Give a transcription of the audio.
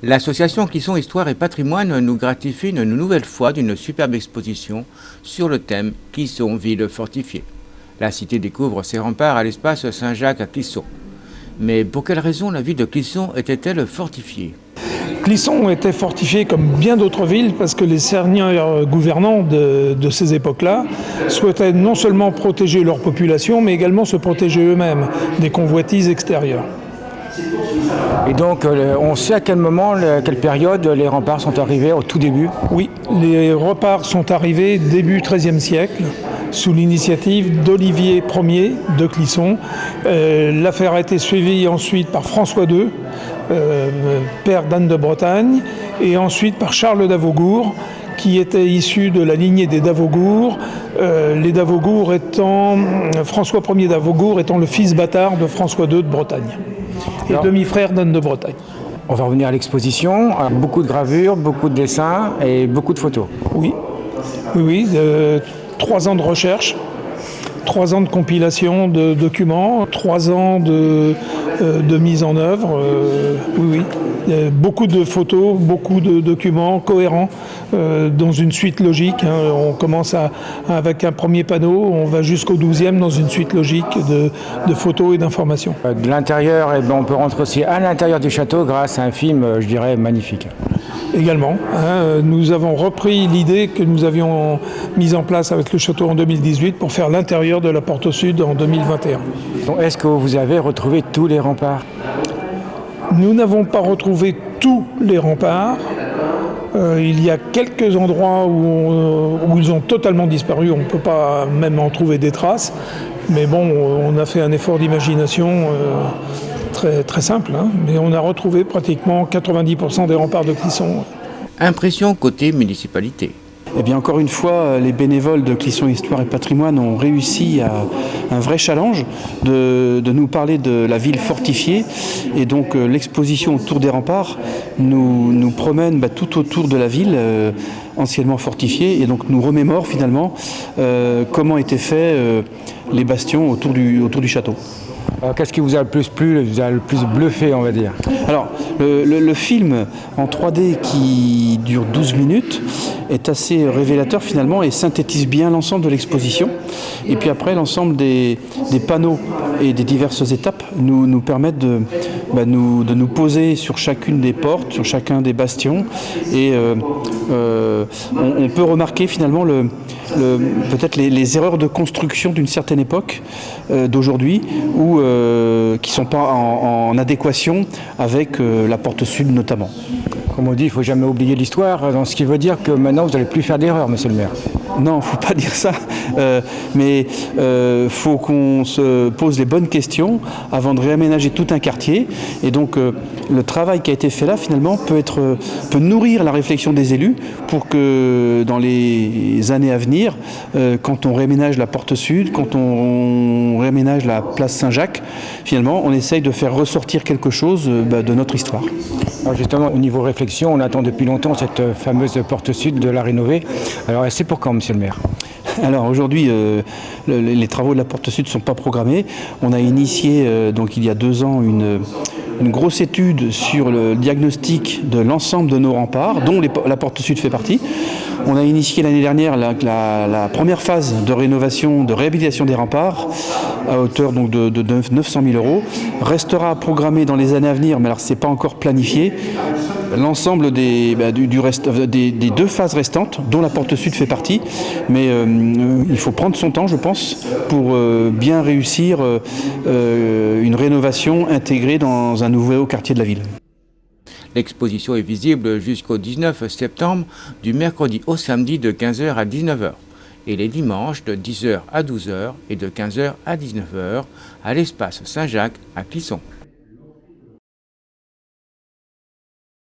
L'association Clisson Histoire et Patrimoine nous gratifie une nouvelle fois d'une superbe exposition sur le thème Clisson, ville fortifiée. La cité découvre ses remparts à l'espace Saint-Jacques à Clisson. Mais pour quelle raison la ville de Clisson était-elle fortifiée ? Clisson était fortifiée comme bien d'autres villes parce que les seigneurs gouvernants de ces époques-là souhaitaient non seulement protéger leur population, mais également se protéger eux-mêmes des convoitises extérieures. Et donc, on sait à quel moment, à quelle période les remparts sont arrivés, au tout début ? Oui, les remparts sont arrivés début XIIIe siècle, sous l'initiative d'Olivier Ier de Clisson. L'affaire a été suivie ensuite par François II, père d'Anne de Bretagne, et ensuite par Charles d'Avaugour, qui était issu de la lignée des d'Avaugour, François Ier d'Avaugour étant le fils bâtard de François II de Bretagne, et demi-frère d'Anne de Bretagne. On va revenir à l'exposition, beaucoup de gravures, beaucoup de dessins et beaucoup de photos. Oui. 3 ans de recherche, 3 ans de compilation de documents, 3 ans de mise en œuvre. Beaucoup de photos, beaucoup de documents cohérents dans une suite logique. On commence avec un premier panneau, on va jusqu'au 12e dans une suite logique de photos et d'informations. De l'intérieur, on peut rentrer aussi à l'intérieur du château grâce à un film, je dirais, magnifique. Également, nous avons repris l'idée que nous avions mise en place avec le château en 2018 pour faire l'intérieur de la porte sud en 2021. Donc, est-ce que vous avez retrouvé tous les remparts ? Nous n'avons pas retrouvé tous les remparts. Il y a quelques endroits où ils ont totalement disparu. On ne peut pas même en trouver des traces. Mais bon, on a fait un effort d'imagination très, très simple. Mais on a retrouvé pratiquement 90% des remparts de Clisson. Impression côté municipalité. Eh bien, encore une fois, les bénévoles de Clisson Histoire et Patrimoine ont réussi à un vrai challenge de nous parler de la ville fortifiée. Et donc, l'exposition autour des remparts nous promène tout autour de la ville anciennement fortifiée et donc nous remémore finalement comment étaient faits les bastions autour du château. Qu'est-ce qui vous a le plus plu, vous a le plus bluffé, on va dire ? Alors, le film en 3D qui dure 12 minutes est assez révélateur finalement et synthétise bien l'ensemble de l'exposition. Et puis après, l'ensemble des panneaux et des diverses étapes nous permettent de nous poser sur chacune des portes, sur chacun des bastions. Et on peut remarquer finalement peut-être les erreurs de construction d'une certaine époque d'aujourd'hui ou qui ne sont pas en adéquation avec la porte sud notamment. Comme on dit, il ne faut jamais oublier l'histoire, ce qui veut dire que maintenant vous n'allez plus faire d'erreurs, monsieur le maire. Non, il ne faut pas dire ça, mais faut qu'on se pose les bonnes questions avant de réaménager tout un quartier. Et donc le travail qui a été fait là, finalement, peut nourrir la réflexion des élus pour que dans les années à venir, quand on réaménage la porte sud, quand on réaménage la place Saint-Jacques, finalement, on essaye de faire ressortir quelque chose de notre histoire. Alors justement, au niveau réflexion, on attend depuis longtemps cette fameuse porte sud de la rénover. Alors, c'est pour quand, monsieur le maire ? Alors aujourd'hui, les travaux de la porte sud ne sont pas programmés. On a initié, donc il y a 2 ans, une grosse étude sur le diagnostic de l'ensemble de nos remparts, dont la porte sud fait partie. On a initié l'année dernière la première phase de rénovation, de réhabilitation des remparts, à hauteur donc de 900 000 €. Restera à programmer dans les années à venir, mais alors ce n'est pas encore planifié, l'ensemble des 2 phases restantes, dont la porte sud fait partie. Mais il faut prendre son temps, je pense, pour bien réussir une rénovation intégrée dans un nouveau quartier de la ville. L'exposition est visible jusqu'au 19 septembre, du mercredi au samedi de 15h à 19h, et les dimanches de 10h à 12h et de 15h à 19h à l'espace Saint-Jacques à Clisson.